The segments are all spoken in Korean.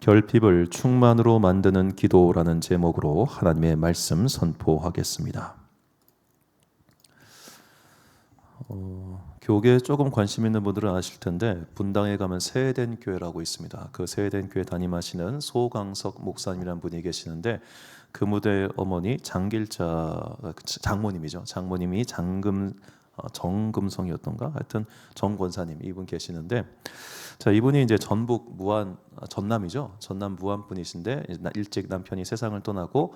결핍을 충만으로 만드는 기도라는 제목으로 하나님의 말씀 선포하겠습니다. 교계에 조금 관심 있는 분들은 아실 텐데 분당에 가면 세eden 교회라고 있습니다. 그 세eden 교회 담임하시는 소강석 목사님이라는 분이 계시는데 그 무대의 어머니 장모님이죠. 장모님이 정금성이었던가 하여튼 정권사님 이분 계시는데 자 이분이 이제 전북 무안 전남이죠. 전남 무안 분이신데 일찍 남편이 세상을 떠나고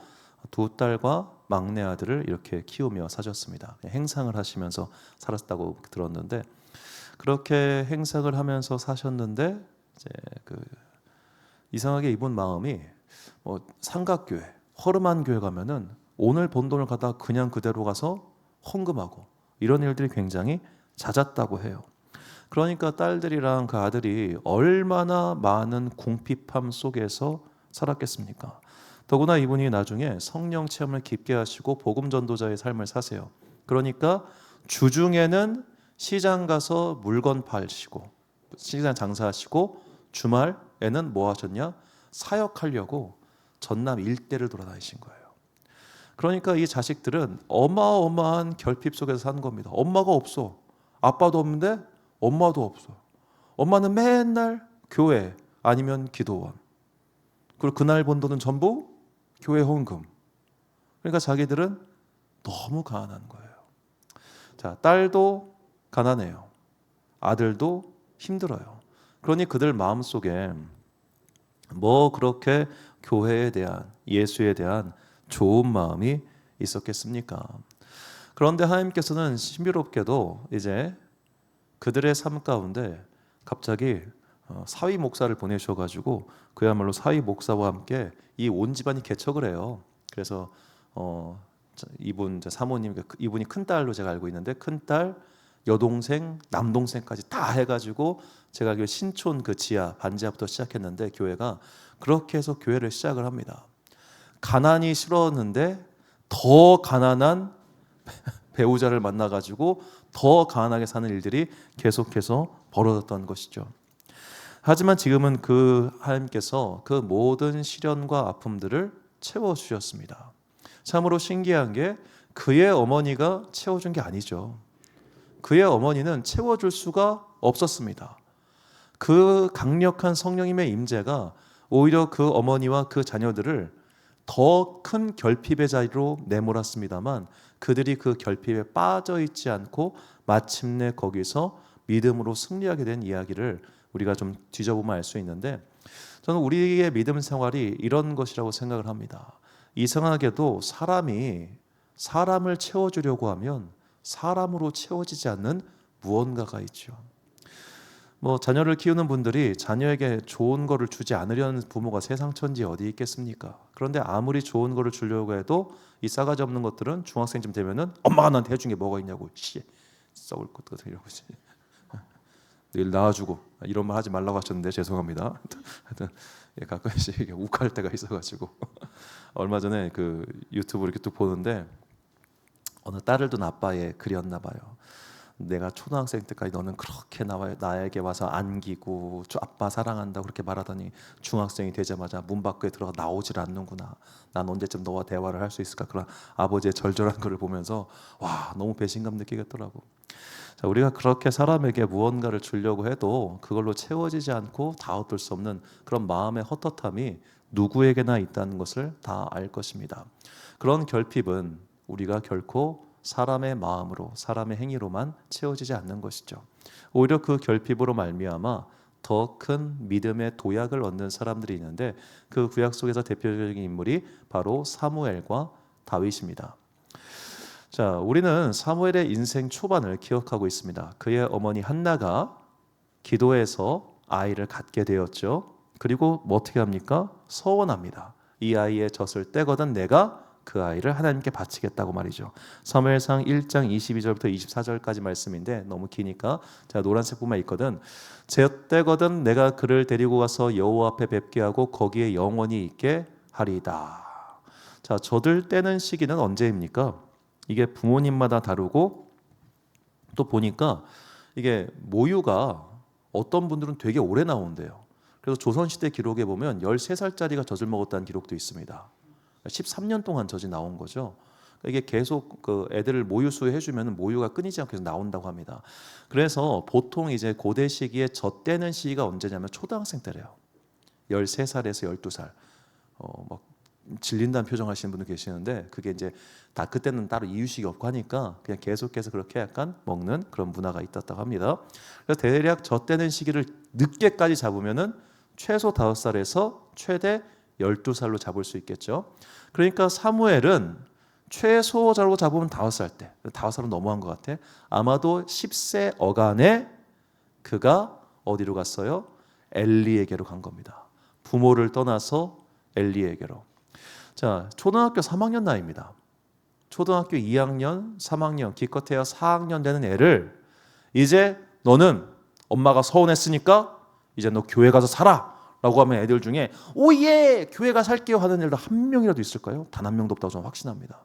두 딸과 막내 아들을 이렇게 키우며 사셨습니다. 행상을 하시면서 살았다고 들었는데 그렇게 행상을 하면서 사셨는데 이제 이상하게 이분 마음이 삼각교회, 허름한 교회 가면은 오늘 번 돈을 갖다 그냥 그대로 가서 헌금하고 이런 일들이 굉장히 잦았다고 해요. 그러니까 딸들이랑 그 아들이 얼마나 많은 궁핍함 속에서 살았겠습니까? 더구나 이분이 나중에 성령 체험을 깊게 하시고 복음 전도자의 삶을 사세요. 그러니까 주중에는 시장 가서 물건 파시고 시장 장사하시고 주말에는 뭐 하셨냐? 사역하려고 전남 일대를 돌아다니신 거예요. 그러니까 이 자식들은 어마어마한 결핍 속에서 사는 겁니다. 엄마가 없어. 아빠도 없는데 엄마도 없어. 엄마는 맨날 교회 아니면 기도원. 그리고 그날 번 돈은 전부 교회 헌금. 그러니까 자기들은 너무 가난한 거예요. 자, 딸도 가난해요. 아들도 힘들어요. 그러니 그들 마음속에 뭐 그렇게 교회에 대한 예수에 대한 좋은 마음이 있었겠습니까? 그런데 하나님께서는 신비롭게도 이제 그들의 삶 가운데 갑자기 사위 목사를 보내셔가지고 그야말로 사위 목사와 함께 이 온 집안이 개척을 해요. 그래서 이분 사모님 이분이 큰 딸로 제가 알고 있는데 큰 딸, 여동생, 남동생까지 다 해가지고 제가 알기로 신촌 그 지하 반지하부터 시작했는데 교회가 그렇게 해서 교회를 시작을 합니다. 가난이 싫었는데 더 가난한 배우자를 만나가지고 더 가난하게 사는 일들이 계속해서 벌어졌던 것이죠. 하지만 지금은 그 하나님께서 그 모든 시련과 아픔들을 채워주셨습니다. 참으로 신기한 게 그의 어머니가 채워준 게 아니죠. 그의 어머니는 채워줄 수가 없었습니다. 그 강력한 성령님의 임재가 오히려 그 어머니와 그 자녀들을 더 큰 결핍의 자리로 내몰았습니다만 그들이 그 결핍에 빠져 있지 않고 마침내 거기서 믿음으로 승리하게 된 이야기를 우리가 좀 뒤져보면 알 수 있는데 저는 우리의 믿음 생활이 이런 것이라고 생각을 합니다. 이상하게도 사람이 사람을 채워주려고 하면 사람으로 채워지지 않는 무언가가 있죠. 자녀를 키우는 분들이 자녀에게 좋은 거를 주지 않으려는 부모가 세상 천지 어디 있겠습니까? 그런데 아무리 좋은 거를 주려고 해도 이 싸가지 없는 것들은 중학생쯤 되면은 엄마가 나한테 해준 게 뭐가 있냐고 썩을 것 같은 이러고 늘 낳아주고 이런 말 하지 말라고 하셨는데 죄송합니다. 하여튼 가끔씩 욱할 때가 있어가지고 얼마 전에 그 유튜브 이렇게 또 보는데 어느 딸을 둔 아빠의 글이었나 봐요. 내가 초등학생 때까지 너는 그렇게 나에게 와서 안기고 아빠 사랑한다 그렇게 말하더니 중학생이 되자마자 문 밖에 들어가 나오질 않는구나. 난 언제쯤 너와 대화를 할 수 있을까? 그런 아버지의 절절한 것을 보면서 와 너무 배신감 느끼겠더라고. 자, 우리가 그렇게 사람에게 무언가를 주려고 해도 그걸로 채워지지 않고 다 얻을 수 없는 그런 마음의 헛헛함이 누구에게나 있다는 것을 다 알 것입니다. 그런 결핍은 우리가 결코 사람의 마음으로 사람의 행위로만 채워지지 않는 것이죠. 오히려 그 결핍으로 말미암아 더 큰 믿음의 도약을 얻는 사람들이 있는데 그 구약 속에서 대표적인 인물이 바로 사무엘과 다윗입니다. 자, 우리는 사무엘의 인생 초반을 기억하고 있습니다. 그의 어머니 한나가 기도해서 아이를 갖게 되었죠. 그리고 어떻게 합니까? 서원합니다. 이 아이의 젖을 떼거든 내가 그 아이를 하나님께 바치겠다고 말이죠. 사무엘상 1장 22절부터 24절까지 말씀인데 너무 기니까 제가 노란색뿐만 있거든. 젖 떼거든 내가 그를 데리고 가서 여호와 앞에 뵙게 하고 거기에 영원히 있게 하리이다. 자, 젖을 떼는 시기는 언제입니까? 이게 부모님마다 다르고 또 보니까 이게 모유가 어떤 분들은 되게 오래 나온대요. 그래서 조선시대 기록에 보면 13살짜리가 젖을 먹었다는 기록도 있습니다. 13년 동안 젖이 나온 거죠. 이게 계속 그 애들을 모유 수유해 주면 모유가 끊이지 않고 계속 나온다고 합니다. 그래서 보통 이제 고대 시기에 젖대는 시기가 언제냐면 초등학생 때래요. 13살에서 12살. 막 질린다는 표정 하시는 분도 계시는데 그게 이제 다 그때는 따로 이유식이 없고 하니까 그냥 계속해서 그렇게 약간 먹는 그런 문화가 있었다고 합니다. 그래서 대략 젖대는 시기를 늦게까지 잡으면은 최소 5살에서 최대 12살로 잡을 수 있겠죠. 그러니까 사무엘은 최소자로 잡으면 5살 때, 5살은 너무한 것 같아. 아마도 10세 어간에 그가 어디로 갔어요? 엘리에게로 간 겁니다. 부모를 떠나서 엘리에게로. 자, 초등학교 3학년 나이입니다. 초등학교 2학년, 3학년, 기껏해야 4학년 되는 애를 이제 너는 엄마가 서운했으니까 이제 너 교회 가서 살아 라고 하면 애들 중에 오예 교회 가 살게요 하는 애들 한 명이라도 있을까요? 단 한 명도 없다고 저는 확신합니다.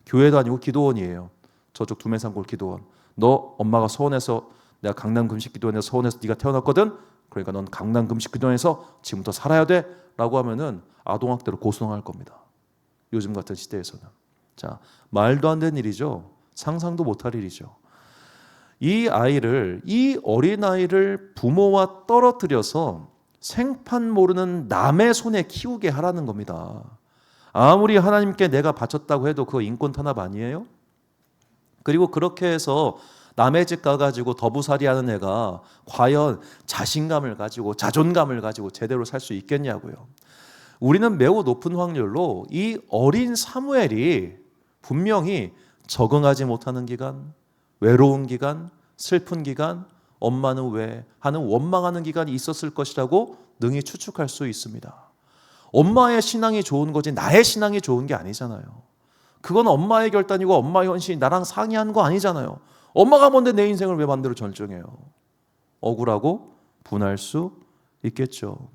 교회도 아니고 기도원이에요. 저쪽 두메산골 기도원. 너 엄마가 서운해서 내가 강남 금식기도원에서 서운해서 네가 태어났거든. 그러니까 넌 강남 금식기도원에서 지금부터 살아야 돼 라고 하면은 아동학대로 고소할 겁니다. 요즘 같은 시대에서는. 자, 말도 안 되는 일이죠. 상상도 못할 일이죠. 이 어린아이를 부모와 떨어뜨려서 생판 모르는 남의 손에 키우게 하라는 겁니다. 아무리 하나님께 내가 바쳤다고 해도 그거 인권 탄압 아니에요? 그리고 그렇게 해서 남의 집 가가지고 더부살이하는 애가 과연 자신감을 가지고 자존감을 가지고 제대로 살 수 있겠냐고요. 우리는 매우 높은 확률로 이 어린 사무엘이 분명히 적응하지 못하는 기간, 외로운 기간, 슬픈 기간, 엄마는 왜 하는 원망하는 기간이 있었을 것이라고 능히 추측할 수 있습니다. 엄마의 신앙이 좋은 거지 나의 신앙이 좋은 게 아니잖아요. 그건 엄마의 결단이고 엄마의 헌신이 나랑 상의하는 거 아니잖아요. 엄마가 뭔데 내 인생을 왜 마음대로 결정해요. 억울하고 분할 수 있겠죠.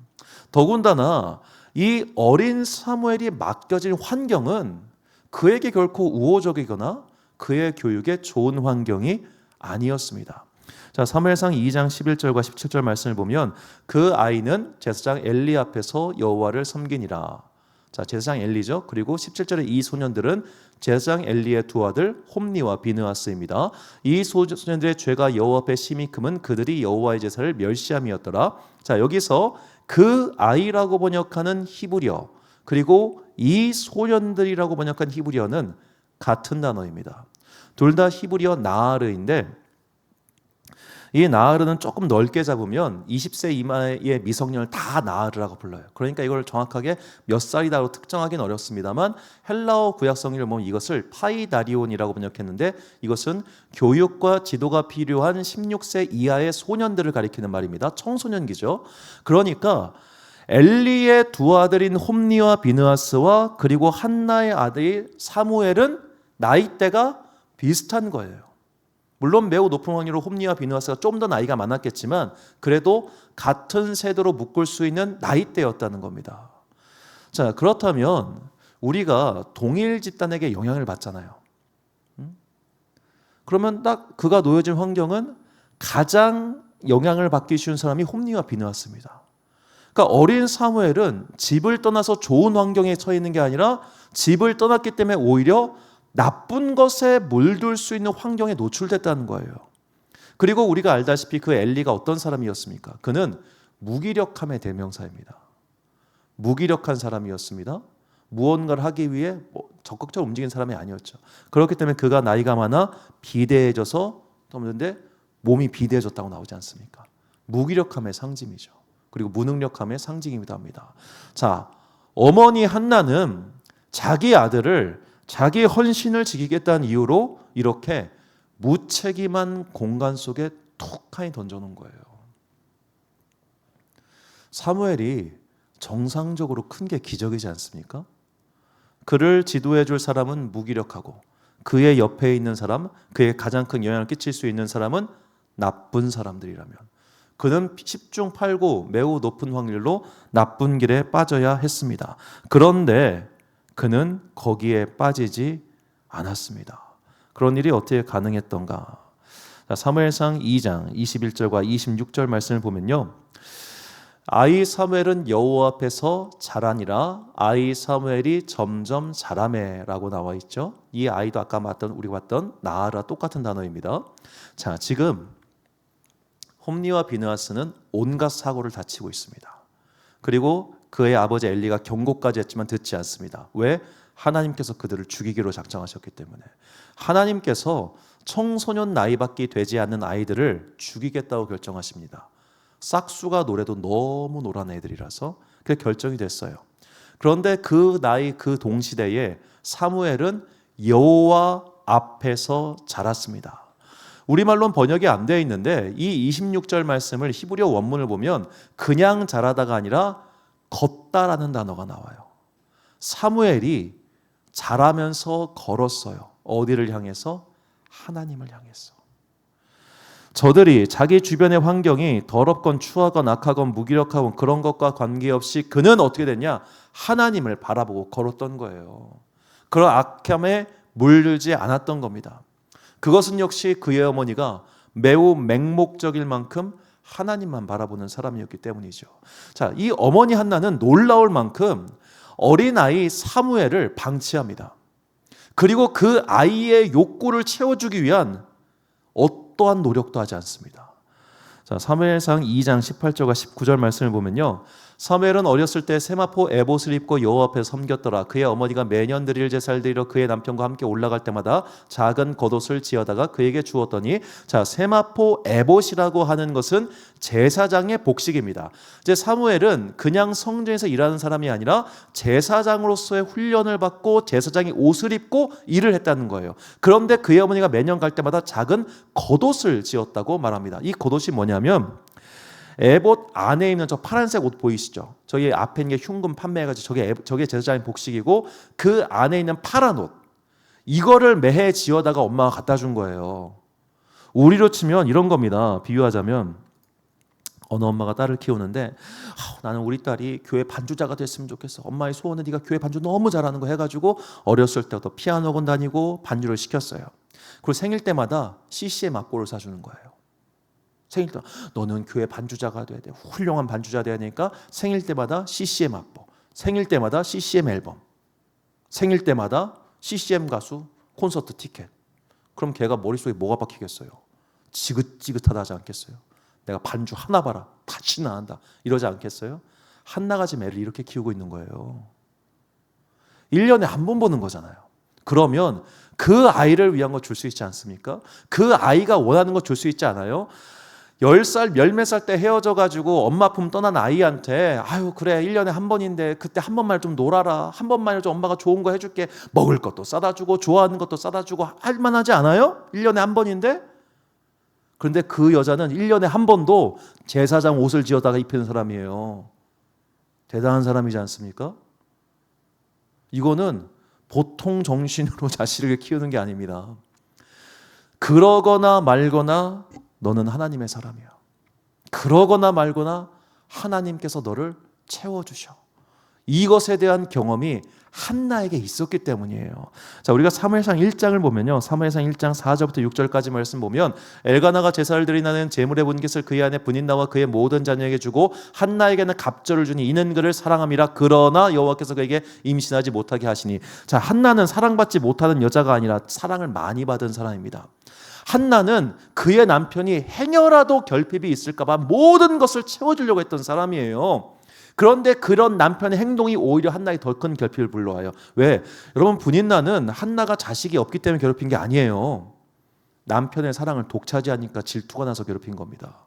더군다나 이 어린 사무엘이 맡겨진 환경은 그에게 결코 우호적이거나 그의 교육에 좋은 환경이 아니었습니다. 자, 사무엘상 2장 11절과 17절 말씀을 보면 그 아이는 제사장 엘리 앞에서 여호와를 섬기니라. 자, 제사장 엘리죠. 그리고 17절에 이 소년들은 제사장 엘리의 두 아들 홈니와 비느하스입니다. 이 소년들의 죄가 여호와 앞에 심히 크면 그들이 여호와의 제사를 멸시함이었더라. 자, 여기서 그 아이라고 번역하는 히브리어 그리고 이 소년들이라고 번역한 히브리어는 같은 단어입니다. 둘 다 히브리어 나아르인데 이 나아르는 조금 넓게 잡으면 20세 이하의 미성년을 다 나아르라고 불러요. 그러니까 이걸 정확하게 몇 살이다로 특정하기는 어렵습니다만 헬라어 구약 성경을 보면 이것을 파이다리온이라고 번역했는데 이것은 교육과 지도가 필요한 16세 이하의 소년들을 가리키는 말입니다. 청소년기죠. 그러니까 엘리의 두 아들인 홈니와 비느하스와 그리고 한나의 아들 사무엘은 나이대가 비슷한 거예요. 물론 매우 높은 확률로 홈니와 비느하스가 좀 더 나이가 많았겠지만 그래도 같은 세대로 묶을 수 있는 나이대였다는 겁니다. 자, 그렇다면 우리가 동일 집단에게 영향을 받잖아요. 그러면 딱 그가 놓여진 환경은 가장 영향을 받기 쉬운 사람이 홈니와 비느하스입니다. 그러니까 어린 사무엘은 집을 떠나서 좋은 환경에 처해 있는 게 아니라 집을 떠났기 때문에 오히려 나쁜 것에 물들 수 있는 환경에 노출됐다는 거예요. 그리고 우리가 알다시피 그 엘리가 어떤 사람이었습니까? 그는 무기력함의 대명사입니다. 무기력한 사람이었습니다. 무언가를 하기 위해 적극적으로 움직인 사람이 아니었죠. 그렇기 때문에 그가 나이가 많아 비대해져서 그런데 몸이 비대해졌다고 나오지 않습니까? 무기력함의 상징이죠. 그리고 무능력함의 상징이기도 합니다. 자, 어머니 한나는 자기 아들을 자기 헌신을 지키겠다는 이유로 이렇게 무책임한 공간 속에 툭하니 던져놓은 거예요. 사무엘이 정상적으로 큰 게 기적이지 않습니까? 그를 지도해 줄 사람은 무기력하고 그의 옆에 있는 사람, 그의 가장 큰 영향을 끼칠 수 있는 사람은 나쁜 사람들이라면 그는 10중 8구 매우 높은 확률로 나쁜 길에 빠져야 했습니다. 그런데 그는 거기에 빠지지 않았습니다. 그런 일이 어떻게 가능했던가? 사무엘상 2장 21절과 26절 말씀을 보면요. 아이 사무엘은 여호와 앞에서 자라니라. 아이 사무엘이 점점 자라매라고 나와 있죠. 이 아이도 아까 우리가 봤던 나아라 똑같은 단어입니다. 자, 지금 홈리와 비느하스는 온갖 사고를 다치고 있습니다. 그리고 그의 아버지 엘리가 경고까지 했지만 듣지 않습니다. 왜? 하나님께서 그들을 죽이기로 작정하셨기 때문에. 하나님께서 청소년 나이밖에 되지 않는 아이들을 죽이겠다고 결정하십니다. 싹수가 노래도 너무 노란 애들이라서 그게 결정이 됐어요. 그런데 그 나이 그 동시대에 사무엘은 여호와 앞에서 자랐습니다. 우리말로는 번역이 안 되어 있는데 이 26절 말씀을 히브리어 원문을 보면 그냥 자라다가 아니라 걷다라는 단어가 나와요. 사무엘이 자라면서 걸었어요. 어디를 향해서? 하나님을 향해서. 저들이 자기 주변의 환경이 더럽건 추하건 악하건 무기력하건 그런 것과 관계없이 그는 어떻게 됐냐? 하나님을 바라보고 걸었던 거예요. 그런 악함에 물들지 않았던 겁니다. 그것은 역시 그의 어머니가 매우 맹목적일 만큼 하나님만 바라보는 사람이었기 때문이죠. 자, 이 어머니 한나는 놀라울 만큼 어린아이 사무엘을 방치합니다. 그리고 그 아이의 욕구를 채워주기 위한 어떠한 노력도 하지 않습니다. 자, 사무엘상 2장 18절과 19절 말씀을 보면요. 사무엘은 어렸을 때 세마포 에봇을 입고 여호와 앞에 섬겼더라. 그의 어머니가 매년 드릴 제사를 드리러 그의 남편과 함께 올라갈 때마다 작은 겉옷을 지어다가 그에게 주었더니, 자, 세마포 에봇이라고 하는 것은 제사장의 복식입니다. 이제 사무엘은 그냥 성전에서 일하는 사람이 아니라 제사장으로서의 훈련을 받고 제사장이 옷을 입고 일을 했다는 거예요. 그런데 그의 어머니가 매년 갈 때마다 작은 겉옷을 지었다고 말합니다. 이 겉옷이 뭐냐면 에봇 안에 있는 저 파란색 옷 보이시죠? 저기 앞에 있는 게 흉금 판매해가지고 저게 제사장의 복식이고 그 안에 있는 파란 옷, 이거를 매해 지어다가 엄마가 갖다 준 거예요. 우리로 치면 이런 겁니다. 비유하자면 어느 엄마가 딸을 키우는데 나는 우리 딸이 교회 반주자가 됐으면 좋겠어. 엄마의 소원은 네가 교회 반주 너무 잘하는 거 해가지고 어렸을 때부터 피아노 학원 다니고 반주를 시켰어요. 그리고 생일 때마다 CCM 악보를 사주는 거예요. 생일 때 너는 교회 반주자가 돼야 돼. 훌륭한 반주자 돼야 되니까 생일 때마다 CCM 악보, 생일 때마다 CCM 앨범, 생일 때마다 CCM 가수 콘서트 티켓. 그럼 걔가 머릿속에 뭐가 박히겠어요? 지긋지긋하다 하지 않겠어요? 내가 반주 하나 봐라, 다시는 안 한다 이러지 않겠어요? 한나가지 애를 이렇게 키우고 있는 거예요. 1년에 한 번 보는 거잖아요. 그러면 그 아이를 위한 거 줄 수 있지 않습니까? 그 아이가 원하는 거 줄 수 있지 않아요? 10살, 열 몇 살 때 헤어져가지고 엄마 품 떠난 아이한테 아유 그래 1년에 한 번인데 그때 한 번만 좀 놀아라, 한 번만 좀 엄마가 좋은 거 해줄게, 먹을 것도 싸다 주고 좋아하는 것도 싸다 주고 할 만하지 않아요? 1년에 한 번인데? 그런데 그 여자는 1년에 한 번도 제사장 옷을 지어다가 입히는 사람이에요. 대단한 사람이지 않습니까? 이거는 보통 정신으로 자식을 키우는 게 아닙니다. 그러거나 말거나 너는 하나님의 사람이야. 그러거나 말거나 하나님께서 너를 채워주셔. 이것에 대한 경험이 한나에게 있었기 때문이에요. 자, 우리가 사무엘상 1장을 보면요, 사무엘상 1장 4절부터 6절까지 말씀 보면 엘가나가 제사를 드리나는 제물의 분깃을 그의 아내 브닌나와 그의 모든 자녀에게 주고 한나에게는 갑절을 주니 이는 그를 사랑함이라. 그러나 여호와께서 그에게 임신하지 못하게 하시니. 자, 한나는 사랑받지 못하는 여자가 아니라 사랑을 많이 받은 사람입니다. 한나는 그의 남편이 행여라도 결핍이 있을까봐 모든 것을 채워주려고 했던 사람이에요. 그런데 그런 남편의 행동이 오히려 한나에 더 큰 결핍을 불러와요. 왜? 여러분, 분인나는 한나가 자식이 없기 때문에 괴롭힌 게 아니에요. 남편의 사랑을 독차지하니까 질투가 나서 괴롭힌 겁니다.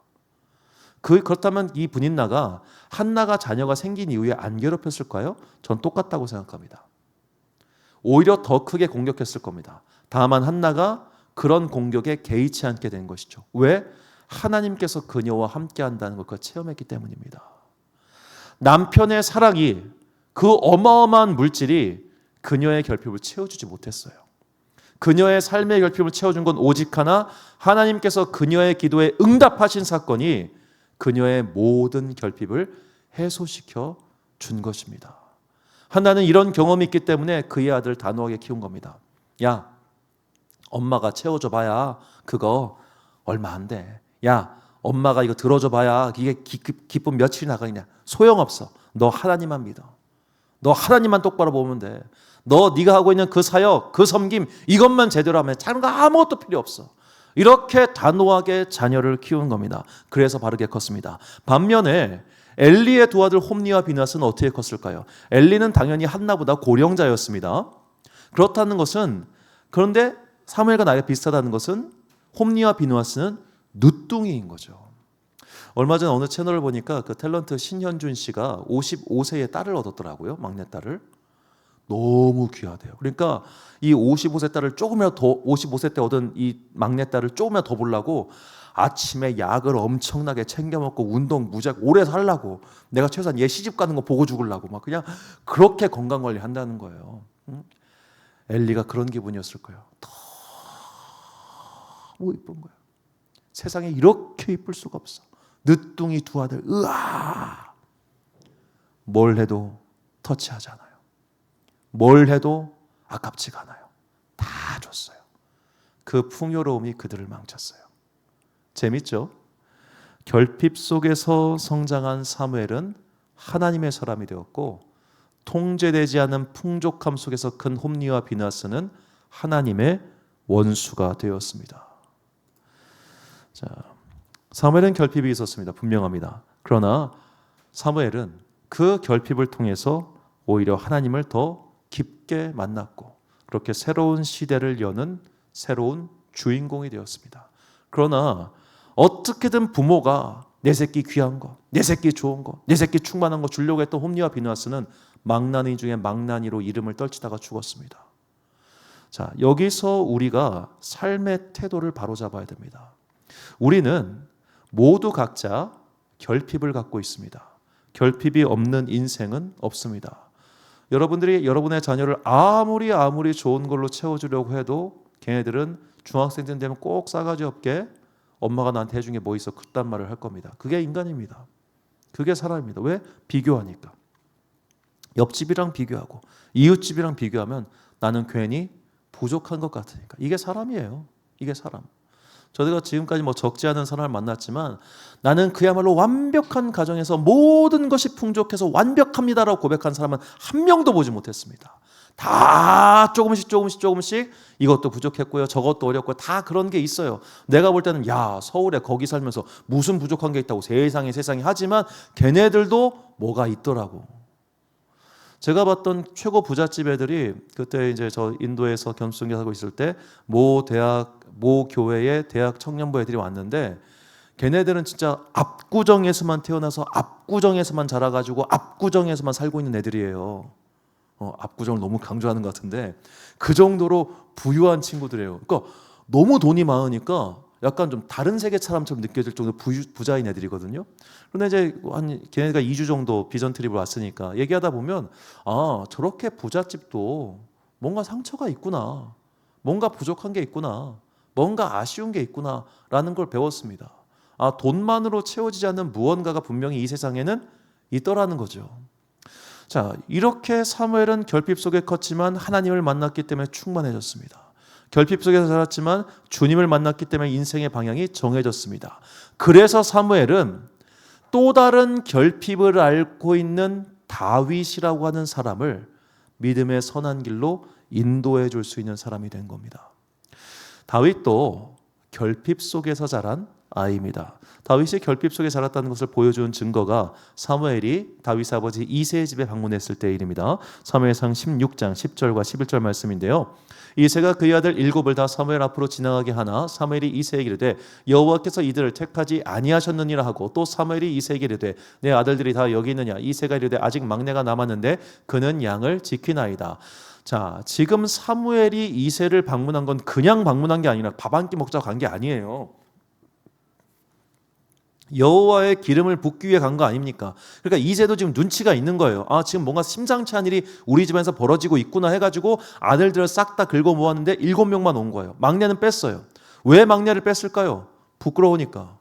그렇다면 이 분인나가 한나가 자녀가 생긴 이후에 안 괴롭혔을까요? 전 똑같다고 생각합니다. 오히려 더 크게 공격했을 겁니다. 다만 한나가 그런 공격에 개의치 않게 된 것이죠. 왜? 하나님께서 그녀와 함께 한다는 걸 체험했기 때문입니다. 남편의 사랑이, 그 어마어마한 물질이 그녀의 결핍을 채워주지 못했어요. 그녀의 삶의 결핍을 채워준 건 오직 하나, 하나님께서 그녀의 기도에 응답하신 사건이 그녀의 모든 결핍을 해소시켜 준 것입니다. 한나는 이런 경험이 있기 때문에 그의 아들을 단호하게 키운 겁니다. 야, 엄마가 채워줘 봐야 그거 얼마 안 돼. 야, 엄마가 이거 들어줘 봐야 이게 기쁨 며칠이 나가냐. 소용없어. 너 하나님만 믿어. 너 하나님만 똑바로 보면 돼. 네가 하고 있는 그 사역, 그 섬김 이것만 제대로 하면 다른 거 아무것도 필요 없어. 이렇게 단호하게 자녀를 키운 겁니다. 그래서 바르게 컸습니다. 반면에 엘리의 두 아들 홈니와 비느하스는 어떻게 컸을까요? 엘리는 당연히 한나보다 고령자였습니다. 그렇다는 것은, 그런데 사무엘과 나이가 비슷하다는 것은 홈니와 비느하스는 누뚱이인 거죠. 얼마 전 어느 채널을 보니까 그 탤런트 신현준 씨가 55세의 딸을 얻었더라고요. 막내딸을. 너무 귀하대요. 그러니까 이 55세 딸을 조금이라도 더, 55세 때 얻은 이 막내딸을 조금이라도 더 보려고 아침에 약을 엄청나게 챙겨 먹고 운동 무지하게 오래 살라고, 내가 최소한 얘 시집 가는 거 보고 죽으려고 막 그냥 그렇게 건강 관리 한다는 거예요. 엘리가 그런 기분이었을 거예요. 너무 이쁜 거예요. 세상에 이렇게 이쁠 수가 없어. 늦둥이 두 아들, 으아! 뭘 해도 터치하지 않아요. 뭘 해도 아깝지가 않아요. 다 줬어요. 그 풍요로움이 그들을 망쳤어요. 재밌죠? 결핍 속에서 성장한 사무엘은 하나님의 사람이 되었고, 통제되지 않은 풍족함 속에서 큰 홈니와 비느하스는 하나님의 원수가 되었습니다. 자, 사무엘은 결핍이 있었습니다. 분명합니다. 그러나 사무엘은 그 결핍을 통해서 오히려 하나님을 더 깊게 만났고, 그렇게 새로운 시대를 여는 새로운 주인공이 되었습니다. 그러나 어떻게든 부모가 내 새끼 귀한 거, 내 새끼 좋은 거, 내 새끼 충만한 거 주려고 했던 홈니와 비느하스는 망나니 중에 망나니로 이름을 떨치다가 죽었습니다. 자, 여기서 우리가 삶의 태도를 바로잡아야 됩니다. 우리는 모두 각자 결핍을 갖고 있습니다. 결핍이 없는 인생은 없습니다. 여러분들이 여러분의 자녀를 아무리 좋은 걸로 채워주려고 해도 걔네들은 중학생 때 되면 꼭 싸가지 없게 엄마가 나한테 해준 게 뭐 있어 그딴 말을 할 겁니다. 그게 인간입니다. 그게 사람입니다. 왜? 비교하니까. 옆집이랑 비교하고 이웃집이랑 비교하면 나는 괜히 부족한 것 같으니까. 이게 사람이에요. 이게 사람. 저희가 지금까지 뭐 적지 않은 사람을 만났지만 나는 그야말로 완벽한 가정에서 모든 것이 풍족해서 완벽합니다라고 고백한 사람은 한 명도 보지 못했습니다. 다 조금씩 이것도 부족했고요, 저것도 어렵고요, 다 그런 게 있어요. 내가 볼 때는 야, 서울에 거기 살면서 무슨 부족한 게 있다고 세상에 하지만 걔네들도 뭐가 있더라고. 제가 봤던 최고 부잣집 애들이 그때 이제 저 인도에서 겸손하게 살고 있을 때 모 교회의 대학 청년부 애들이 왔는데, 걔네들은 진짜 압구정에서만 태어나서 압구정에서만 자라가지고 압구정에서만 살고 있는 애들이에요. 압구정을 너무 강조하는 것 같은데 그 정도로 부유한 친구들이에요. 그러니까 너무 돈이 많으니까 약간 좀 다른 세계 사람처럼 느껴질 정도로 부자인 애들이거든요. 그런데 이제 걔네가 2주 정도 비전 트립을 왔으니까 얘기하다 보면 아, 저렇게 부잣집도 뭔가 상처가 있구나, 뭔가 부족한 게 있구나, 뭔가 아쉬운 게 있구나 라는 걸 배웠습니다. 아, 돈만으로 채워지지 않는 무언가가 분명히 이 세상에는 있더라는 거죠. 자, 이렇게 사무엘은 결핍 속에 컸지만 하나님을 만났기 때문에 충만해졌습니다. 결핍 속에서 자랐지만 주님을 만났기 때문에 인생의 방향이 정해졌습니다. 그래서 사무엘은 또 다른 결핍을 앓고 있는 다윗이라고 하는 사람을 믿음의 선한 길로 인도해 줄 수 있는 사람이 된 겁니다. 다윗도 결핍 속에서 자란 아이입니다. 다윗이 결핍 속에 자랐다는 것을 보여주는 증거가 사무엘이 다윗 아버지 이새의 집에 방문했을 때의 일입니다. 사무엘상 16장 10절과 11절 말씀인데요. 이새가 그의 아들 7을 다 사무엘 앞으로 지나가게 하나 사무엘이 이새에게 이르되 여호와께서 이들을 택하지 아니하셨느니라 하고, 또 사무엘이 이새에게 이르되 내 아들들이 다 여기 있느냐. 이새가 이르되 아직 막내가 남았는데 그는 양을 지키나이다. 자, 지금 사무엘이 이새를 방문한 건 그냥 방문한 게 아니라 밥 한 끼 먹자고 간 게 아니에요. 여호와의 기름을 붓기 위해 간 거 아닙니까? 그러니까 이새도 지금 눈치가 있는 거예요. 아, 지금 뭔가 심상치 않은 일이 우리 집에서 벌어지고 있구나 해가지고 아들들을 싹 다 긁어 모았는데 7명만 온 거예요. 막내는 뺐어요. 왜 막내를 뺐을까요? 부끄러우니까.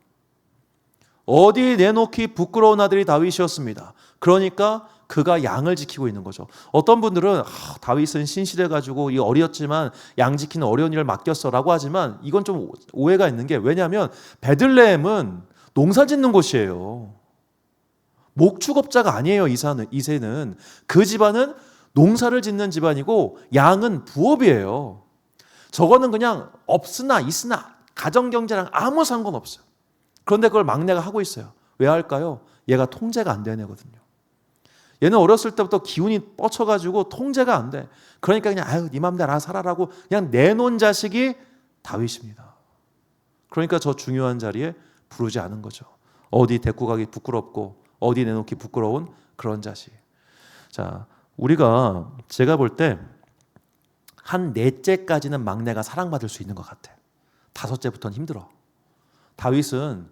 어디 내놓기 부끄러운 아들이 다윗이었습니다. 그러니까 그가 양을 지키고 있는 거죠. 어떤 분들은 다윗은 신실해가지고 이 어렸지만 양 지키는 어려운 일을 맡겼어라고 하지만 이건 좀 오해가 있는 게, 왜냐하면 베들레헴은 농사 짓는 곳이에요. 목축업자가 아니에요. 이세는. 그 집안은 농사를 짓는 집안이고 양은 부업이에요. 저거는 그냥 없으나 있으나 가정경제랑 아무 상관없어요. 그런데 그걸 막내가 하고 있어요. 왜 할까요? 얘가 통제가 안 되는 애거든요. 얘는 어렸을 때부터 기운이 뻗쳐가지고 통제가 안 돼. 그러니까 그냥 아유 네 맘대로 알아서 살아라고 그냥 내놓은 자식이 다윗입니다. 그러니까 저 중요한 자리에 부르지 않은 거죠. 어디 데리고 가기 부끄럽고 어디 내놓기 부끄러운 그런 자식. 자, 제가 볼 때 한 넷째까지는 막내가 사랑받을 수 있는 것 같아. 다섯째부터는 힘들어. 다윗은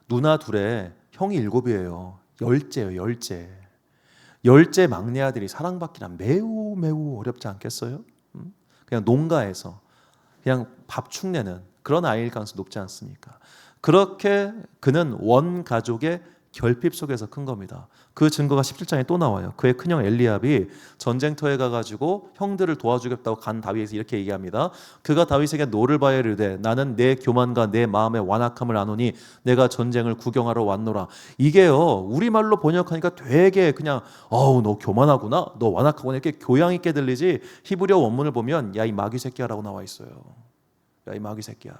누나 둘에 형이 7이에요. 10째예요. 10째 막내 아들이 사랑받기란 매우 매우 어렵지 않겠어요? 그냥 농가에서 그냥 밥 축내는 그런 아이일 가능성이 높지 않습니까? 그렇게 그는 원 가족의 결핍 속에서 큰 겁니다. 그 증거가 17장에 또 나와요. 그의 큰형 엘리압이 전쟁터에 가가지고 형들을 도와주겠다고 간 다윗이 이렇게 얘기합니다. 그가 다윗에게 노를 바에 이르되 나는 내 교만과 내 마음의 완악함을 아노니 내가 전쟁을 구경하러 왔노라. 이게요 우리말로 번역하니까 되게 그냥 너 교만하구나 너 완악하구나 이렇게 교양 있게 들리지 히브리어 원문을 보면 야 이 마귀 새끼야라고 나와 있어요. 야 이 마귀 새끼야.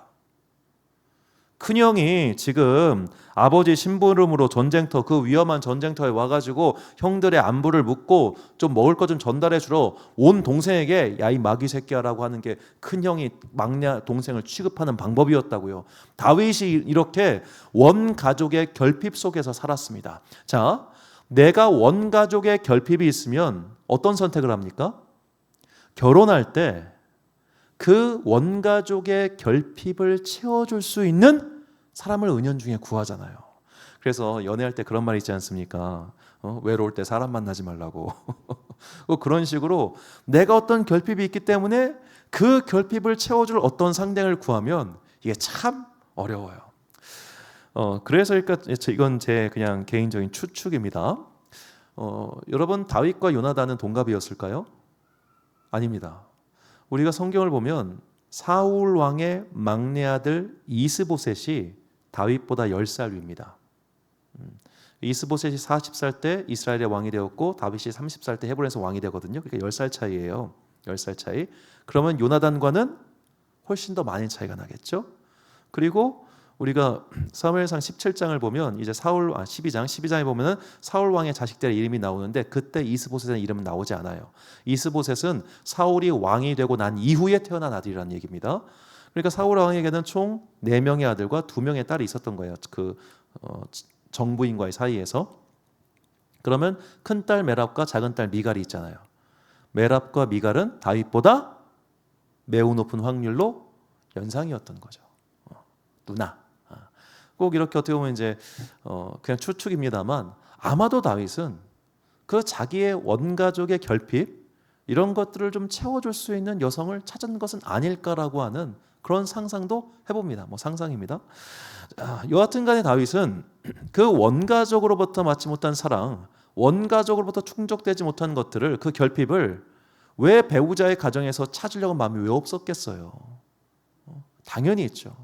큰형이 지금 아버지 심부름으로 전쟁터 그 위험한 전쟁터에 와가지고 형들의 안부를 묻고 좀 먹을 거 좀 전달해 주러 온 동생에게 야 이 마귀 새끼야라고 하는 게 큰형이 막내 동생을 취급하는 방법이었다고요. 다윗이 이렇게 원가족의 결핍 속에서 살았습니다. 자, 내가 원가족의 결핍이 있으면 어떤 선택을 합니까? 결혼할 때 그 원가족의 결핍을 채워줄 수 있는 사람을 은연중에 구하잖아요. 그래서 연애할 때 그런 말 있지 않습니까? 외로울 때 사람 만나지 말라고. 그런 식으로 내가 어떤 결핍이 있기 때문에 그 결핍을 채워줄 어떤 상대를 구하면 이게 참 어려워요. 그래서 이건 제 그냥 개인적인 추측입니다. 여러분 다윗과 요나단은 동갑이었을까요? 아닙니다. 우리가 성경을 보면 사울 왕의 막내 아들 이스보셋이 다윗보다 10살 위입니다. 이스보셋이 40살 때 이스라엘의 왕이 되었고 다윗이 30살 때 헤브론에서 왕이 되거든요. 그러니까 10살 차이예요. 10살 차이. 그러면 요나단과는 훨씬 더 많은 차이가 나겠죠. 그리고 우리가 사무엘상 17장을 보면 이제 12장에 보면은 사울 왕의 자식들의 이름이 나오는데 그때 이스보셋의 이름은 나오지 않아요. 이스보셋은 사울이 왕이 되고 난 이후에 태어난 아들이라는 얘기입니다. 그러니까 사울 왕에게는 총 4명의 아들과 2명의 딸이 있었던 거예요. 그 정부인과의 사이에서. 그러면 큰딸 메랍과 작은딸 미갈이 있잖아요. 메랍과 미갈은 다윗보다 매우 높은 확률로 연상이었던 거죠. 누나. 꼭 이렇게 어떻게 보면 이제 그냥 추측입니다만 아마도 다윗은 그 자기의 원가족의 결핍 이런 것들을 좀 채워줄 수 있는 여성을 찾은 것은 아닐까라고 하는 그런 상상도 해봅니다. 상상입니다. 여하튼간에 다윗은 그 원가족으로부터 받지 못한 사랑, 원가족으로부터 충족되지 못한 것들을 그 결핍을 왜 배우자의 가정에서 찾으려고 마음이 왜 없었겠어요? 당연히 있죠.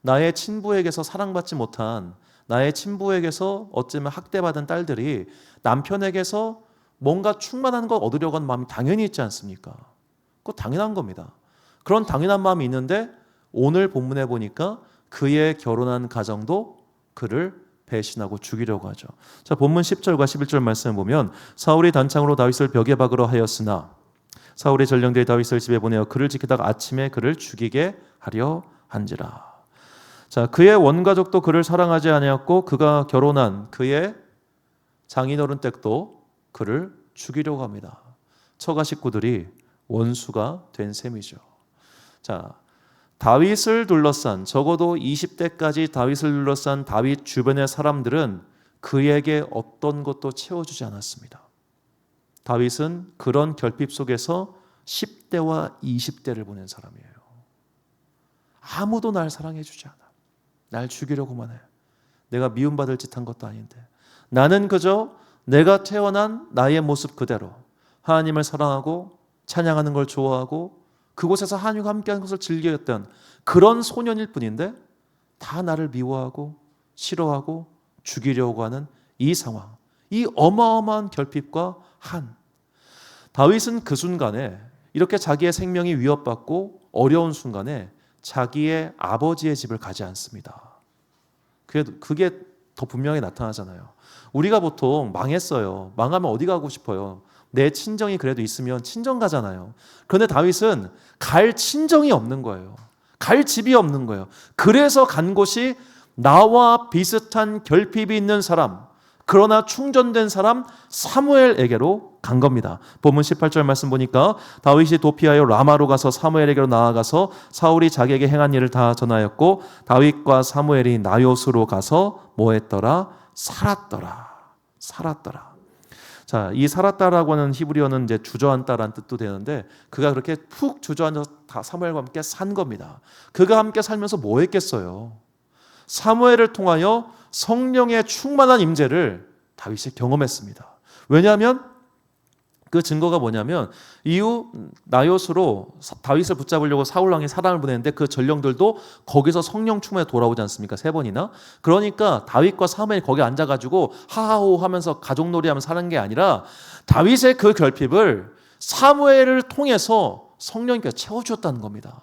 나의 친부에게서 사랑받지 못한 나의 친부에게서 어쩌면 학대받은 딸들이 남편에게서 뭔가 충만한 걸 얻으려고 하는 마음이 당연히 있지 않습니까? 그거 당연한 겁니다. 그런 당연한 마음이 있는데 오늘 본문에 보니까 그의 결혼한 가정도 그를 배신하고 죽이려고 하죠. 자, 본문 10절과 11절 말씀을 보면 사울이 단창으로 다윗을 벽에 박으러 하였으나 사울의 전령들이 다윗을 집에 보내어 그를 지키다가 아침에 그를 죽이게 하려 한지라. 자, 그의 원가족도 그를 사랑하지 아니었고 그가 결혼한 그의 장인어른 댁도 그를 죽이려고 합니다. 처가 식구들이 원수가 된 셈이죠. 자, 다윗을 둘러싼 적어도 20대까지 다윗을 둘러싼 다윗 주변의 사람들은 그에게 어떤 것도 채워주지 않았습니다. 다윗은 그런 결핍 속에서 10대와 20대를 보낸 사람이에요. 아무도 날 사랑해주지 않아. 날 죽이려고만 해. 내가 미움받을 짓 한 것도 아닌데 나는 그저 내가 태어난 나의 모습 그대로 하나님을 사랑하고 찬양하는 걸 좋아하고 그곳에서 하나님과 함께하는 것을 즐겼던 그런 소년일 뿐인데 다 나를 미워하고 싫어하고 죽이려고 하는 이 상황, 이 어마어마한 결핍과 한. 다윗은 그 순간에 이렇게 자기의 생명이 위협받고 어려운 순간에 자기의 아버지의 집을 가지 않습니다. 그게 더 분명히 나타나잖아요. 우리가 보통 망했어요. 망하면 어디 가고 싶어요? 내 친정이 그래도 있으면 친정 가잖아요. 그런데 다윗은 갈 친정이 없는 거예요. 갈 집이 없는 거예요. 그래서 간 곳이 나와 비슷한 결핍이 있는 사람, 그러나 충전된 사람 사무엘에게로 간 겁니다. 본문 18절 말씀 보니까 다윗이 도피하여 라마로 가서 사무엘에게로 나아가서 사울이 자기에게 행한 일을 다 전하였고 다윗과 사무엘이 나요스로 가서 뭐 했더라? 살았더라. 자, 이 살았다라고 하는 히브리어는 이제 주저앉다라는 뜻도 되는데 그가 그렇게 푹 주저앉아서 다 사무엘과 함께 산 겁니다. 그가 함께 살면서 뭐 했겠어요? 사무엘을 통하여 성령의 충만한 임재를 다윗이 경험했습니다. 왜냐하면 그 증거가 뭐냐면 이후 나요스로 다윗을 붙잡으려고 사울 왕이 사람을 보냈는데 그 전령들도 거기서 성령 충만에 돌아오지 않습니까? 3번이나. 그러니까 다윗과 사무엘이 거기 앉아가지고 하하호 하면서 가족놀이하면서 사는 게 아니라 다윗의 그 결핍을 사무엘을 통해서 성령님께서 채워주었다는 겁니다.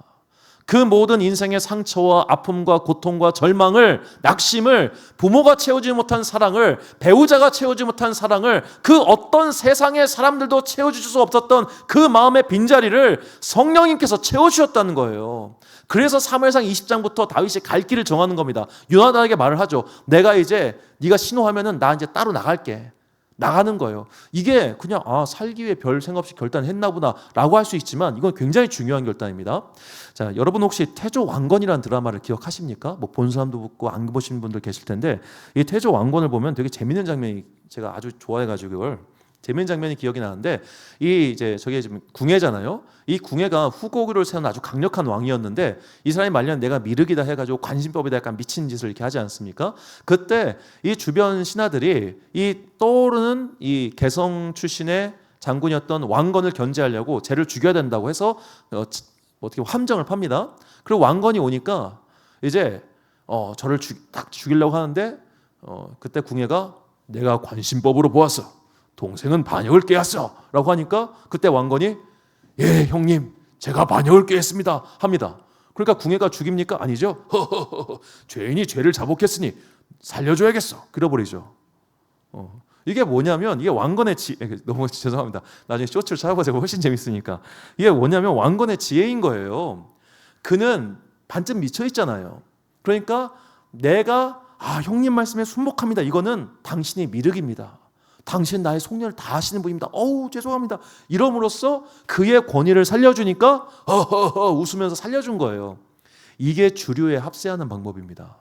그 모든 인생의 상처와 아픔과 고통과 절망을, 낙심을, 부모가 채우지 못한 사랑을, 배우자가 채우지 못한 사랑을, 그 어떤 세상의 사람들도 채워줄 수 없었던 그 마음의 빈자리를 성령님께서 채워주셨다는 거예요. 그래서 사무엘상 20장부터 다윗이 갈 길을 정하는 겁니다. 요나단에게 말을 하죠. 내가 이제 네가 신호하면은 나 이제 따로 나갈게. 나가는 거예요. 이게 그냥 살기 위해 별 생각 없이 결단했나 보다 라고 할 수 있지만 이건 굉장히 중요한 결단입니다. 자, 여러분 혹시 태조 왕건이라는 드라마를 기억하십니까? 뭐 본 사람도 있고 안 보신 분들 계실 텐데 이 태조 왕건을 보면 되게 재밌는 장면이 제가 아주 좋아해가지고 이걸 재밌는 장면이 기억이 나는데 이 이제 저게 지금 궁예잖아요. 이 궁예가 후고구려를 세운 아주 강력한 왕이었는데 이 사람이 말년 내가 미륵이다 해가지고 관심법에다 약간 미친 짓을 이렇게 하지 않습니까? 그때 이 주변 신하들이 이 떠오르는 이 개성 출신의 장군이었던 왕건을 견제하려고 쟤를 죽여야 된다고 해서 어떻게 함정을 팝니다. 그리고 왕건이 오니까 이제 저를 딱 죽이려고 하는데 그때 궁예가 내가 관심법으로 보았어. 동생은 반역을 꾀했어 라고 하니까 그때 왕건이 예 형님 제가 반역을 꾀했습니다 합니다. 그러니까 궁예가 죽입니까? 아니죠. 허허허, 죄인이 죄를 자복했으니 살려줘야겠어. 그래버리죠. 이게 뭐냐면 이게 왕건의 너무 죄송합니다. 나중에 쇼츠를 찾아보세요. 훨씬 재밌으니까. 이게 뭐냐면 왕건의 지혜인 거예요. 그는 반쯤 미쳐 있잖아요. 그러니까 내가 형님 말씀에 순복합니다. 이거는 당신이 미륵입니다. 당신 나의 속년을 다 아시는 분입니다. 죄송합니다. 이름으로써 그의 권위를 살려주니까 허허허 웃으면서 살려준 거예요. 이게 주류에 합세하는 방법입니다.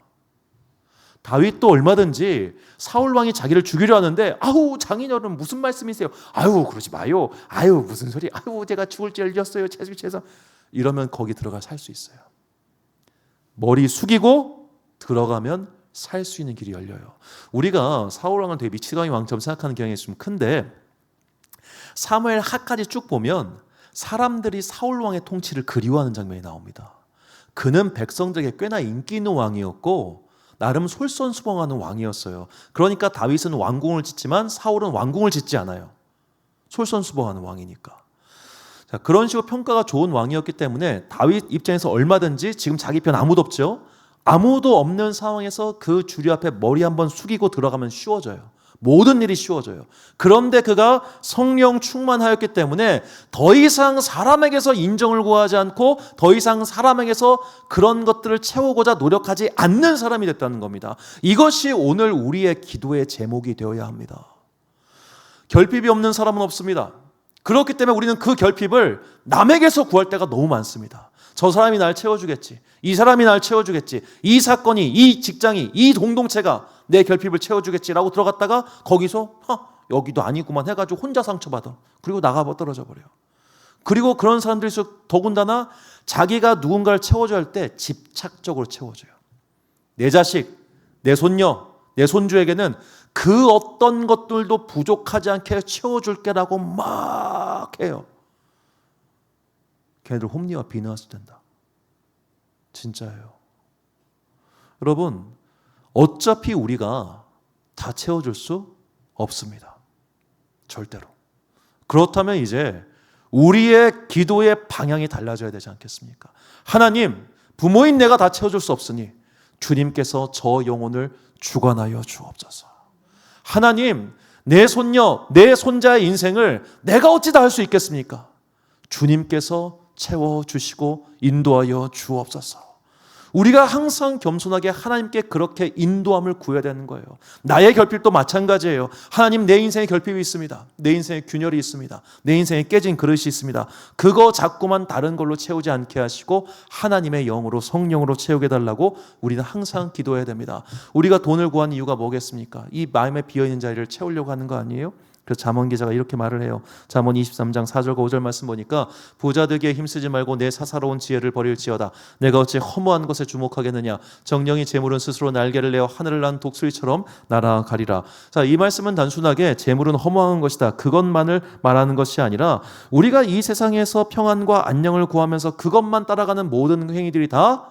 다윗도 얼마든지 사울 왕이 자기를 죽이려 하는데 장인어른 무슨 말씀이세요? 그러지 마요. 무슨 소리? 제가 죽을 줄 알렸어요. 죄송. 이러면 거기 들어가 살 수 있어요. 머리 숙이고 들어가면 살 수 있는 길이 열려요. 우리가 사울 왕을 되게 미치광이 왕처럼 생각하는 경향이 좀 큰데 사무엘 하까지 쭉 보면 사람들이 사울 왕의 통치를 그리워하는 장면이 나옵니다. 그는 백성들에게 꽤나 인기 있는 왕이었고 나름 솔선수범하는 왕이었어요. 그러니까 다윗은 왕궁을 짓지만 사울은 왕궁을 짓지 않아요. 솔선수범하는 왕이니까. 자, 그런 식으로 평가가 좋은 왕이었기 때문에 다윗 입장에서 얼마든지 지금 자기 편 아무도 없죠. 아무도 없는 상황에서 그 주류 앞에 머리 한번 숙이고 들어가면 쉬워져요. 모든 일이 쉬워져요. 그런데 그가 성령 충만하였기 때문에 더 이상 사람에게서 인정을 구하지 않고 더 이상 사람에게서 그런 것들을 채우고자 노력하지 않는 사람이 됐다는 겁니다. 이것이 오늘 우리의 기도의 제목이 되어야 합니다. 결핍이 없는 사람은 없습니다. 그렇기 때문에 우리는 그 결핍을 남에게서 구할 때가 너무 많습니다. 저 사람이 날 채워주겠지. 이 사람이 날 채워주겠지. 이 사건이, 이 직장이, 이 공동체가 내 결핍을 채워주겠지라고 들어갔다가 거기서 여기도 아니구만 해가지고 혼자 상처받아. 그리고 나가 떨어져 버려요. 그리고 그런 사람들일수록 더군다나 자기가 누군가를 채워줘야 할 때 집착적으로 채워줘요. 내 자식, 내 손녀, 내 손주에게는 그 어떤 것들도 부족하지 않게 채워줄게라고 막 해요. 걔네들 홈리와 비너스 된다. 진짜예요. 여러분, 어차피 우리가 다 채워줄 수 없습니다. 절대로. 그렇다면 이제 우리의 기도의 방향이 달라져야 되지 않겠습니까? 하나님, 부모인 내가 다 채워줄 수 없으니 주님께서 저 영혼을 주관하여 주옵소서. 하나님, 내 손녀, 내 손자의 인생을 내가 어찌 다 할 수 있겠습니까? 주님께서 채워주시고 인도하여 주옵소서. 우리가 항상 겸손하게 하나님께 그렇게 인도함을 구해야 되는 거예요. 나의 결핍도 마찬가지예요. 하나님, 내 인생에 결핍이 있습니다. 내 인생에 균열이 있습니다. 내 인생에 깨진 그릇이 있습니다. 그거 자꾸만 다른 걸로 채우지 않게 하시고 하나님의 영으로, 성령으로 채우게 달라고 우리는 항상 기도해야 됩니다. 우리가 돈을 구한 이유가 뭐겠습니까? 이 마음에 비어있는 자리를 채우려고 하는 거 아니에요? 그래서 잠언 기자가 이렇게 말을 해요. 잠언 23장 4절과 5절 말씀 보니까 부자 되기에 힘쓰지 말고 내 사사로운 지혜를 버릴지어다. 내가 어찌 허무한 것에 주목하겠느냐. 정령이 재물은 스스로 날개를 내어 하늘을 난 독수리처럼 날아가리라. 자, 이 말씀은 단순하게 재물은 허무한 것이다, 그것만을 말하는 것이 아니라 우리가 이 세상에서 평안과 안녕을 구하면서 그것만 따라가는 모든 행위들이 다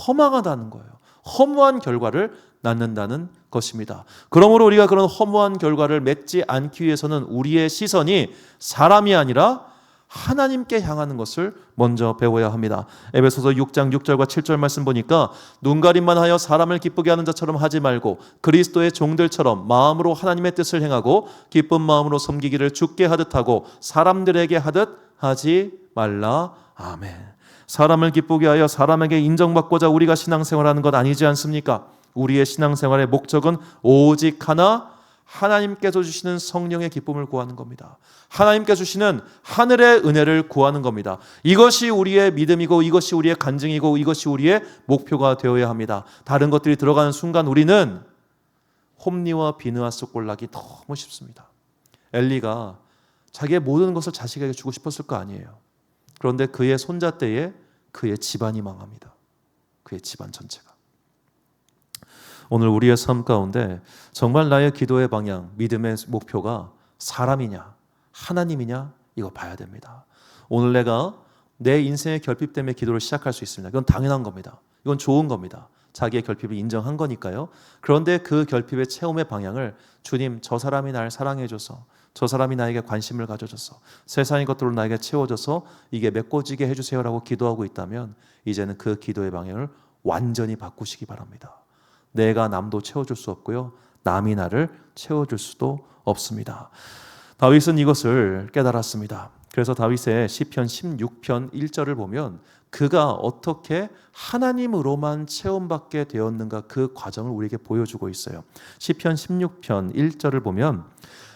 허망하다는 거예요. 허무한 결과를 낳는다는 것입니다. 그러므로 우리가 그런 허무한 결과를 맺지 않기 위해서는 우리의 시선이 사람이 아니라 하나님께 향하는 것을 먼저 배워야 합니다. 에베소서 6장 6절과 7절 말씀 보니까 눈가림만 하여 사람을 기쁘게 하는 자처럼 하지 말고 그리스도의 종들처럼 마음으로 하나님의 뜻을 행하고 기쁜 마음으로 섬기기를 주께 하듯 하고 사람들에게 하듯 하지 말라. 아멘. 사람을 기쁘게 하여 사람에게 인정받고자 우리가 신앙생활하는 것 아니지 않습니까? 우리의 신앙생활의 목적은 오직 하나, 하나님께서 주시는 성령의 기쁨을 구하는 겁니다. 하나님께 주시는 하늘의 은혜를 구하는 겁니다. 이것이 우리의 믿음이고 이것이 우리의 간증이고 이것이 우리의 목표가 되어야 합니다. 다른 것들이 들어가는 순간 우리는 홈리와 비느하스 꼴락이 너무 쉽습니다. 엘리가 자기의 모든 것을 자식에게 주고 싶었을 거 아니에요. 그런데 그의 손자 때에 그의 집안이 망합니다. 그의 집안 전체가. 오늘 우리의 삶 가운데 정말 나의 기도의 방향, 믿음의 목표가 사람이냐 하나님이냐 이거 봐야 됩니다. 오늘 내가 내 인생의 결핍 때문에 기도를 시작할 수 있습니다. 이건 당연한 겁니다. 이건 좋은 겁니다. 자기의 결핍을 인정한 거니까요. 그런데 그 결핍의 체험의 방향을 주님, 저 사람이 날 사랑해줘서, 저 사람이 나에게 관심을 가져줘서, 세상의 것들로 나에게 채워줘서 이게 메꿔지게 해주세요라고 기도하고 있다면 이제는 그 기도의 방향을 완전히 바꾸시기 바랍니다. 내가 남도 채워줄 수 없고요, 남이 나를 채워줄 수도 없습니다. 다윗은 이것을 깨달았습니다. 그래서 다윗의 시편 16편 1절을 보면 그가 어떻게 하나님으로만 체험받게 되었는가 그 과정을 우리에게 보여주고 있어요. 시편 16편 1절을 보면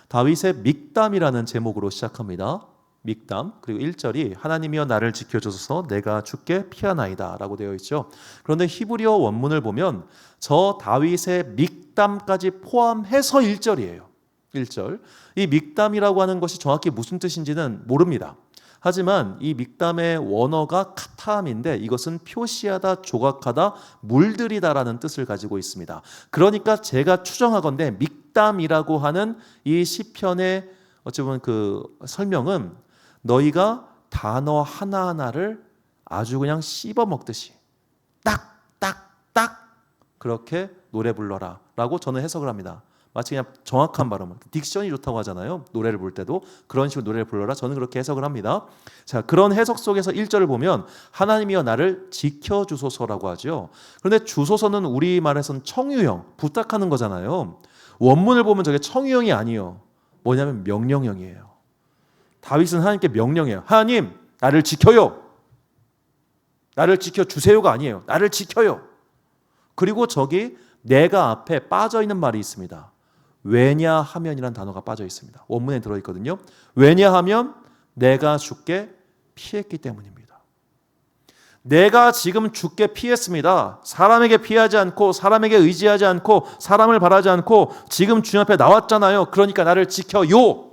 다윗의 믹담이라는 제목으로 시작합니다. 믹담. 그리고 1절이 하나님이여 나를 지켜주소서 내가 주께 피하나이다 라고 되어 있죠. 그런데 히브리어 원문을 보면 저 다윗의 믹담까지 포함해서 1절이에요. 1절. 이 믹담이라고 하는 것이 정확히 무슨 뜻인지는 모릅니다. 하지만 이 믹담의 원어가 카타함인데 이것은 표시하다, 조각하다, 물들이다라는 뜻을 가지고 있습니다. 그러니까 제가 추정하건대 믹담이라고 하는 이 시편의 어찌 보면 그 설명은 너희가 단어 하나하나를 아주 그냥 씹어 먹듯이 딱딱딱 그렇게 노래 불러라 라고 저는 해석을 합니다. 마치 그냥 정확한 발음, 딕션이 좋다고 하잖아요. 노래를 부를 때도 그런 식으로 노래를 불러라. 저는 그렇게 해석을 합니다. 자, 그런 해석 속에서 1절을 보면 하나님이여 나를 지켜주소서라고 하죠. 그런데 주소서는 우리말에서는 청유형, 부탁하는 거잖아요. 원문을 보면 저게 청유형이 아니에요. 뭐냐면 명령형이에요. 다윗은 하나님께 명령해요. 하나님, 나를 지켜요. 나를 지켜주세요가 아니에요. 나를 지켜요. 그리고 저기 내가 앞에 빠져있는 말이 있습니다. 왜냐하면이라는 단어가 빠져 있습니다. 원문에 들어있거든요. 왜냐하면 내가 주께 피했기 때문입니다. 내가 지금 주께 피했습니다. 사람에게 피하지 않고 사람에게 의지하지 않고 사람을 바라지 않고 지금 주님 앞에 나왔잖아요. 그러니까 나를 지켜요.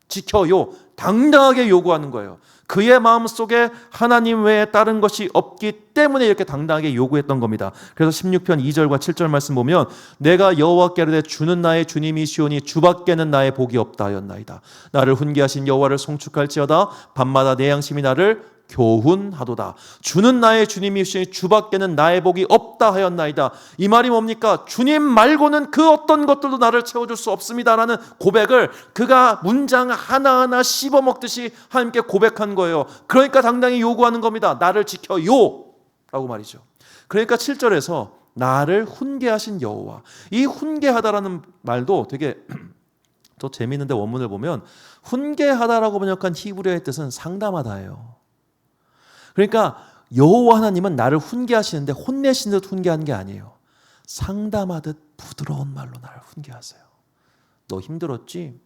지켜요. 당당하게 요구하는 거예요. 그의 마음속에 하나님 외에 다른 것이 없기 때문에 이렇게 당당하게 요구했던 겁니다. 그래서 16편 2절과 7절 말씀 보면 내가 여호와께 이르되 주는 나의 주님이시오니 주밖에는 나의 복이 없다 하였나이다. 나를 훈계하신 여호와를 송축할지어다. 밤마다 내 양심이 나를 교훈하도다. 주는 나의 주님이시니 주밖에는 나의 복이 없다 하였나이다. 이 말이 뭡니까? 주님 말고는 그 어떤 것들도 나를 채워줄 수 없습니다라는 고백을 그가 문장 하나하나 씹어먹듯이 하나님께 고백한 거예요. 그러니까 당당히 요구하는 겁니다. 나를 지켜요 라고 말이죠. 그러니까 7절에서 나를 훈계하신 여호와, 이 훈계하다라는 말도 되게 또 재미있는데 원문을 보면 훈계하다라고 번역한 히브리어의 뜻은 상담하다예요. 그러니까 여호와 하나님은 나를 훈계하시는데 혼내시는 듯 훈계하는 게 아니에요. 상담하듯 부드러운 말로 나를 훈계하세요. 너 힘들었지?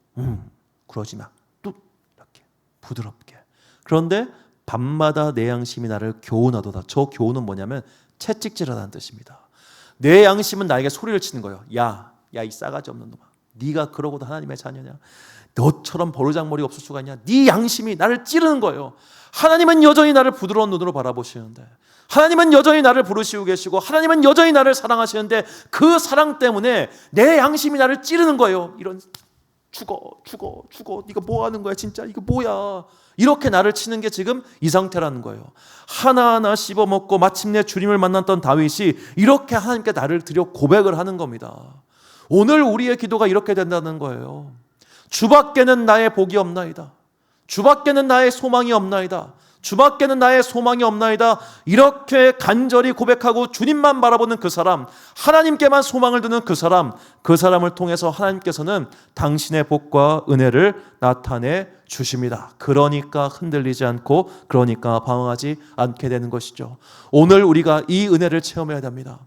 그러지 마. 뚝 이렇게 부드럽게. 그런데 밤마다 내 양심이 나를 교훈하도다. 저 교훈은 뭐냐면 채찍질하다는 뜻입니다. 내 양심은 나에게 소리를 치는 거예요. 야 이 싸가지 없는 놈아. 네가 그러고도 하나님의 자녀냐? 너처럼 버르장머리가 없을 수가 있냐? 네 양심이 나를 찌르는 거예요. 하나님은 여전히 나를 부드러운 눈으로 바라보시는데, 하나님은 여전히 나를 부르시고 계시고, 하나님은 여전히 나를 사랑하시는데 그 사랑 때문에 내 양심이 나를 찌르는 거예요. 이런 죽어 네가 뭐 하는 거야 진짜, 이거 뭐야, 이렇게 나를 치는 게 지금 이 상태라는 거예요. 하나하나 씹어먹고 마침내 주님을 만났던 다윗이 이렇게 하나님께 나를 드려 고백을 하는 겁니다. 오늘 우리의 기도가 이렇게 된다는 거예요. 주밖에는 나의 복이 없나이다. 주밖에는 나의 소망이 없나이다. 주밖에는 나의 소망이 없나이다. 이렇게 간절히 고백하고 주님만 바라보는 그 사람, 하나님께만 소망을 두는 그 사람을 통해서 하나님께서는 당신의 복과 은혜를 나타내 주십니다. 그러니까 흔들리지 않고, 그러니까 방황하지 않게 되는 것이죠. 오늘 우리가 이 은혜를 체험해야 됩니다.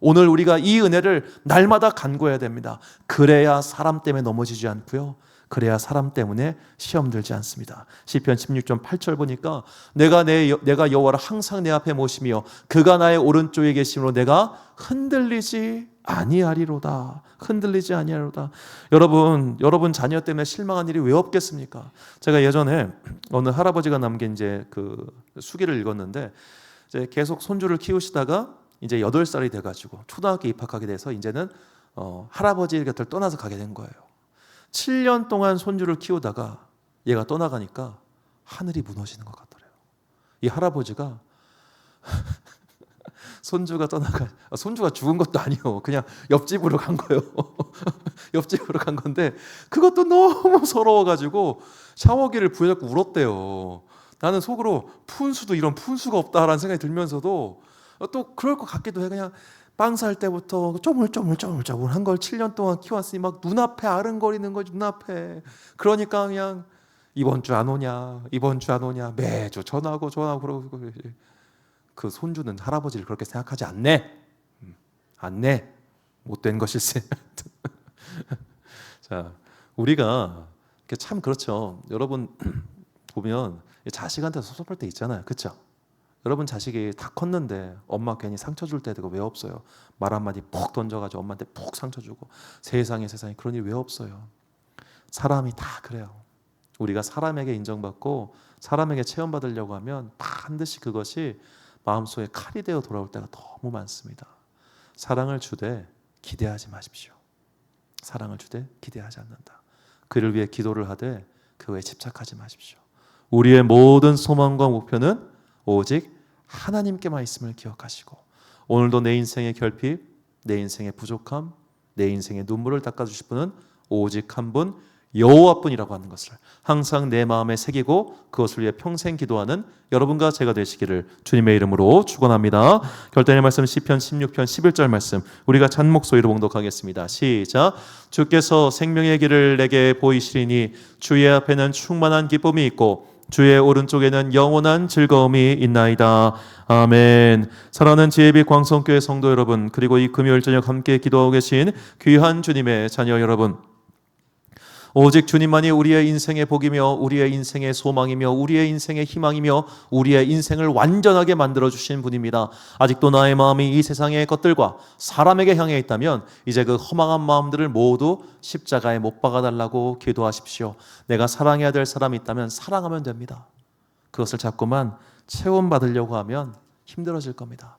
오늘 우리가 이 은혜를 날마다 간구해야 됩니다. 그래야 사람 때문에 넘어지지 않고요, 그래야 사람 때문에 시험 들지 않습니다. 시편 16편 8절 보니까 내가 여호와를 항상 내 앞에 모시며 그가 나의 오른쪽에 계심으로 내가 흔들리지 아니하리로다. 흔들리지 아니하리로다. 여러분 자녀 때문에 실망한 일이 왜 없겠습니까? 제가 예전에 어느 할아버지가 남긴 이제 그 수기를 읽었는데, 이제 계속 손주를 키우시다가 이제 8살이 돼가지고 초등학교 입학하게 돼서 이제는 할아버지 곁을 떠나서 가게 된 거예요. 7년 동안 손주를 키우다가 얘가 떠나가니까 하늘이 무너지는 것 같더래요. 이 할아버지가 손주가 죽은 것도 아니에요. 그냥 옆집으로 간 거예요. 옆집으로 간 건데 그것도 너무 서러워가지고 샤워기를 부여잡고 울었대요. 나는 속으로 이런 푼수가 없다라는 생각이 들면서도 또 그럴 것 같기도 해. 그냥 빵 살 때부터 쪼물쪼물한 걸 7년 동안 키웠으니 막 눈앞에 아른거리는 거지, 눈앞에. 그러니까 그냥 이번 주 안 오냐 매주 전화하고 그러고. 그 손주는 할아버지를 그렇게 생각하지 않네. 못된 것일세. 자, 우리가 참 그렇죠. 여러분 보면 자식한테 섭섭할 때 있잖아요. 그렇죠? 여러분 자식이 다 컸는데 엄마 괜히 상처 줄 때가 왜 없어요? 말 한마디 푹 던져가지고 엄마한테 푹 상처 주고. 세상에 그런 일 왜 없어요? 사람이 다 그래요. 우리가 사람에게 인정받고 사람에게 체험받으려고 하면 반드시 그것이 마음속에 칼이 되어 돌아올 때가 너무 많습니다. 사랑을 주되 기대하지 마십시오. 사랑을 주되 기대하지 않는다. 그를 위해 기도를 하되 그거에 집착하지 마십시오. 우리의 모든 소망과 목표는 오직 하나님께만 있음을 기억하시고, 오늘도 내 인생의 결핍, 내 인생의 부족함, 내 인생의 눈물을 닦아주실 분은 오직 한 분, 여호와뿐이라고 하는 것을 항상 내 마음에 새기고 그것을 위해 평생 기도하는 여러분과 제가 되시기를 주님의 이름으로 축원합니다. 결단의 말씀 시편 16편 11절 말씀 우리가 찬 목소리로 봉독하겠습니다. 시작. 주께서 생명의 길을 내게 보이시리니 주의 앞에는 충만한 기쁨이 있고 주의 오른쪽에는 영원한 즐거움이 있나이다. 아멘. 사랑하는 지혜빛 광성교회 성도 여러분, 그리고 이 금요일 저녁 함께 기도하고 계신 귀한 주님의 자녀 여러분, 오직 주님만이 우리의 인생의 복이며 우리의 인생의 소망이며 우리의 인생의 희망이며 우리의 인생을 완전하게 만들어주신 분입니다. 아직도 나의 마음이 이 세상의 것들과 사람에게 향해 있다면 이제 그 허망한 마음들을 모두 십자가에 못 박아달라고 기도하십시오. 내가 사랑해야 될 사람이 있다면 사랑하면 됩니다. 그것을 자꾸만 체험받으려고 하면 힘들어질 겁니다.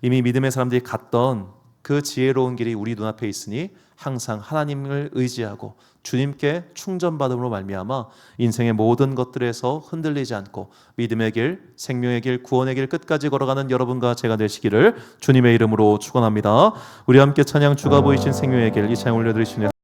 이미 믿음의 사람들이 갔던 그 지혜로운 길이 우리 눈앞에 있으니 항상 하나님을 의지하고 주님께 충전받음으로 말미암아 인생의 모든 것들에서 흔들리지 않고 믿음의 길, 생명의 길, 구원의 길 끝까지 걸어가는 여러분과 제가 되시기를 주님의 이름으로 축원합니다. 우리 함께 찬양 주가 보이신 생명의 길 이 찬양 올려드리시는